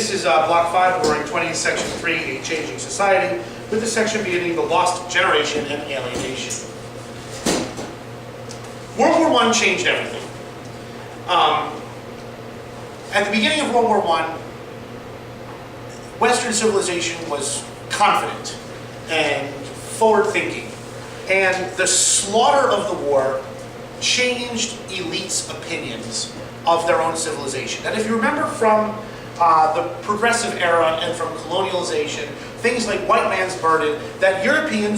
This is Block 5, Roaring Twenties, Section 3, A Changing Society, with the section beginning The Lost Generation and Alienation. World War I changed everything. At the beginning of World War I, Western civilization was confident and forward-thinking, and the slaughter of the war changed elites' opinions of their own civilization. And if you remember from the progressive era and from colonialization, things like white man's burden, that European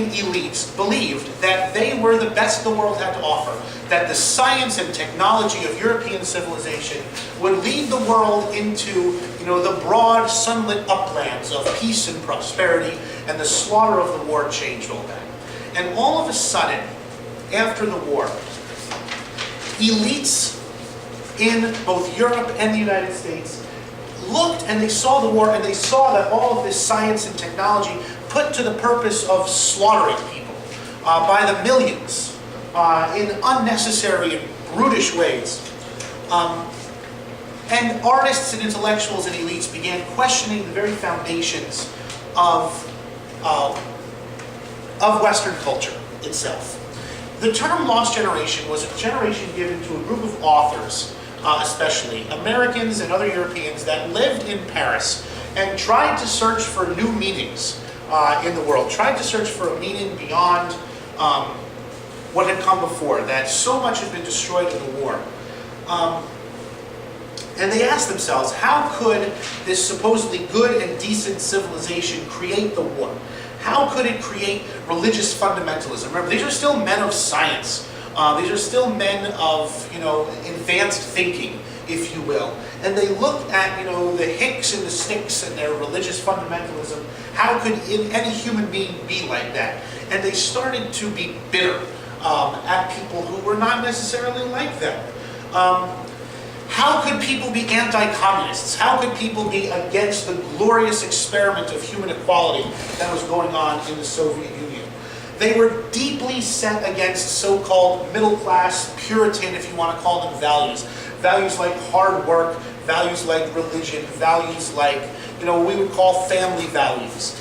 elites believed that they were the best the world had to offer, that the science and technology of European civilization would lead the world into, the broad sunlit uplands of peace and prosperity, and the slaughter of the war changed all that. And all of a sudden, after the war, elites in both Europe and the United States looked and they saw the war, and they saw that all of this science and technology put to the purpose of slaughtering people by the millions in unnecessary and brutish ways. And artists and intellectuals and elites began questioning the very foundations of Western culture itself. The term lost generation was a generation given to a group of authors, especially Americans and other Europeans, that lived in Paris and tried to search for new meanings in the world, tried to search for a meaning beyond what had come before, that so much had been destroyed in the war. And they asked themselves, how could this supposedly good and decent civilization create the war? How could it create religious fundamentalism? Remember, these are still men of science. These are still men of, advanced thinking, if you will. And they looked at, the Hicks and the Sticks and their religious fundamentalism. How could any human being be like that? And they started to be bitter at people who were not necessarily like them. How could people be anti-communists? How could people be against the glorious experiment of human equality that was going on in the Soviet Union? They were deeply set against so-called middle-class, Puritan, if you want to call them, values. Values like hard work, values like religion, values like, what we would call family values.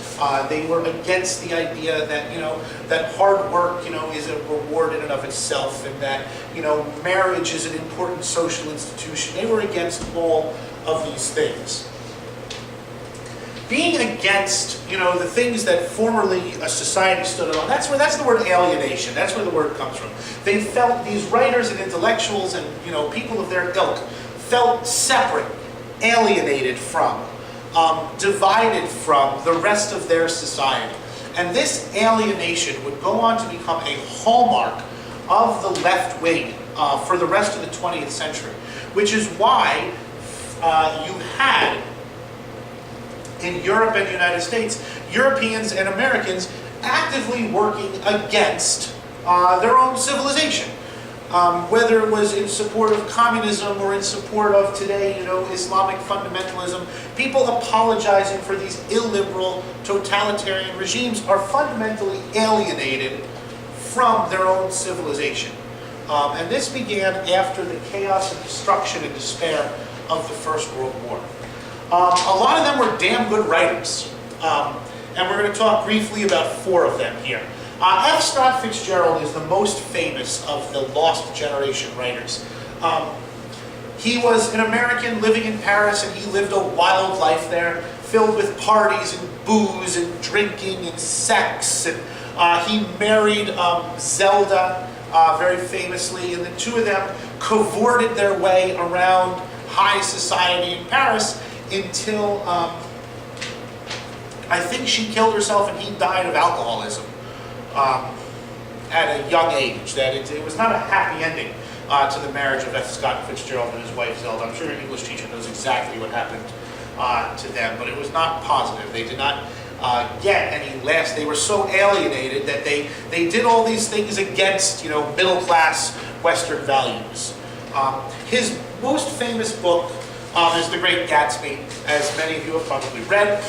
They were against the idea that, that hard work, is a reward in and of itself, and that, marriage is an important social institution. They were against all of these things. Being against, the things that formerly a society stood on, that's the word alienation. That's where the word comes from. They felt, these writers and intellectuals and, people of their ilk felt separate, alienated from, divided from the rest of their society. And this alienation would go on to become a hallmark of the left wing for the rest of the 20th century, which is why you had, in Europe and the United States, Europeans and Americans actively working against their own civilization. Whether it was in support of communism or in support of today, Islamic fundamentalism, people apologizing for these illiberal, totalitarian regimes are fundamentally alienated from their own civilization. And this began after the chaos and destruction and despair of the First World War. A lot of them were damn good writers, and we're going to talk briefly about 4 of them here. F. Scott Fitzgerald is the most famous of the lost generation writers. He was an American living in Paris, and he lived a wild life there, filled with parties and booze and drinking and sex. And he married Zelda very famously, and the two of them cavorted their way around high society in Paris until I think she killed herself and he died of alcoholism at a young age. That it was not a happy ending to the marriage of F. Scott Fitzgerald and his wife Zelda. I'm sure your English teacher knows exactly what happened to them, but it was not positive. They did not get any laughs. They were so alienated that they did all these things against, middle-class Western values. His most famous book is The Great Gatsby, as many of you have probably read.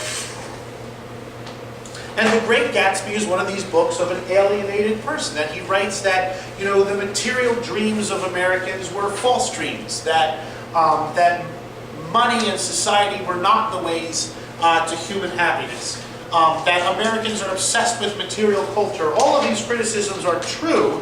And The Great Gatsby is one of these books of an alienated person, that he writes that, the material dreams of Americans were false dreams, that money and society were not the ways to human happiness. That Americans are obsessed with material culture. All of these criticisms are true.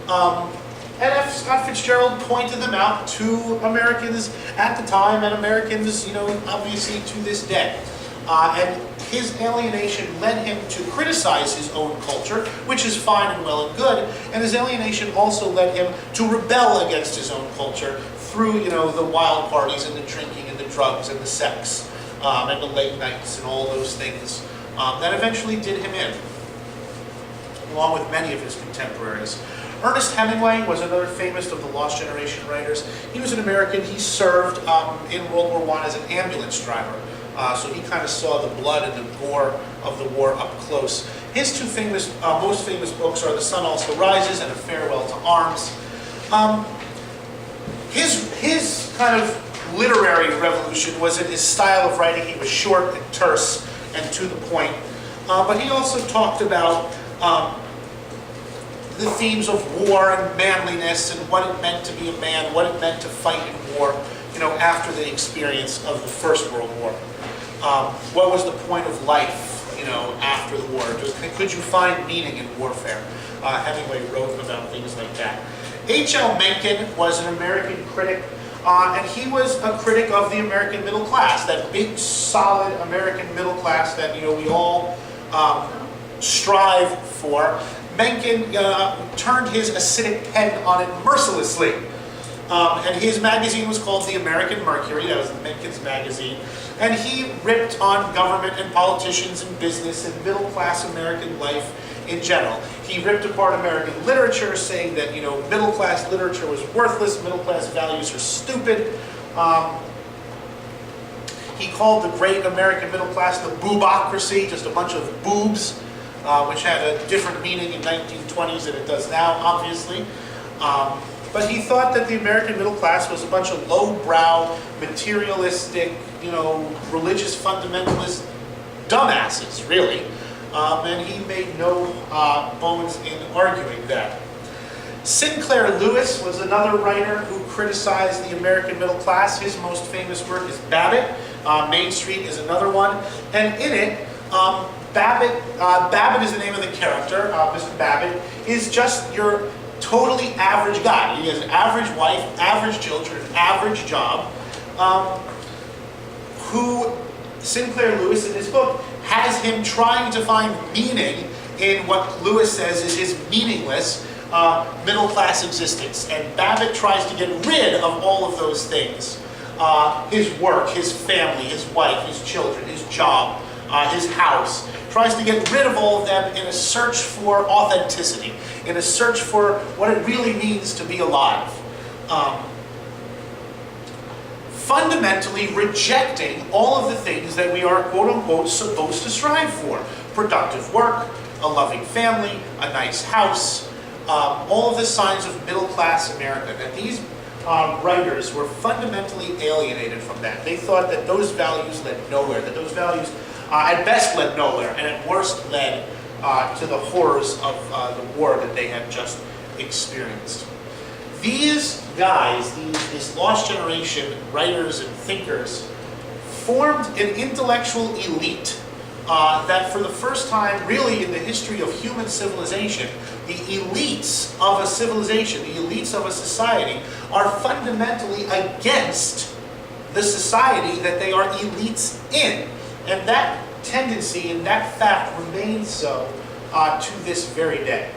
And F. Scott Fitzgerald pointed them out to Americans at the time and Americans, obviously to this day. And his alienation led him to criticize his own culture, which is fine and well and good. And his alienation also led him to rebel against his own culture through, the wild parties and the drinking and the drugs and the sex and the late nights and all those things that eventually did him in, along with many of his contemporaries. Ernest Hemingway was another famous of the Lost Generation writers. He was an American. He served in World War I as an ambulance driver. So he kind of saw the blood and the gore of the war up close. His two most famous books are The Sun Also Rises and A Farewell to Arms. His kind of literary revolution was in his style of writing. He was short and terse and to the point. But he also talked about the themes of war and manliness and what it meant to be a man, what it meant to fight in war, after the experience of the First World War. What was the point of life, after the war? Could you find meaning in warfare? Hemingway wrote about things like that. H.L. Mencken was an American critic, and he was a critic of the American middle class, that big, solid American middle class that we all strive for. Mencken turned his acidic pen on it mercilessly. And his magazine was called The American Mercury. That was Mencken's magazine. And he ripped on government and politicians and business and middle-class American life in general. He ripped apart American literature, saying that, middle-class literature was worthless, middle-class values are stupid. He called the great American middle class the boobocracy, just a bunch of boobs, which had a different meaning in 1920s than it does now, obviously. But he thought that the American middle class was a bunch of low-brow, materialistic, religious fundamentalist dumbasses, really. And he made no bones in arguing that. Sinclair Lewis was another writer who criticized the American middle class. His most famous work is Babbitt. Main Street is another one. And in it, Babbitt is the name of the character. Mr. Babbitt is just your totally average guy. He has an average wife, average children, an average job, who Sinclair Lewis in his book has him trying to find meaning in what Lewis says is his meaningless middle-class existence. And Babbitt tries to get rid of all of those things. His work, his family, his wife, his children, his job, his house. Tries to get rid of all of them in a search for authenticity, in a search for what it really means to be alive. Fundamentally rejecting all of the things that we are, quote-unquote, supposed to strive for. Productive work, a loving family, a nice house, all of the signs of middle-class America. And these writers were fundamentally alienated from that. They thought that those values led nowhere, that those values at best led nowhere, and at worst led to the horrors of the war that they had just experienced. These guys, this lost generation writers and thinkers, formed an intellectual elite that for the first time really in the history of human civilization, the elites of a civilization, the elites of a society, are fundamentally against the society that they are elites in. And that tendency and that fact remains so to this very day.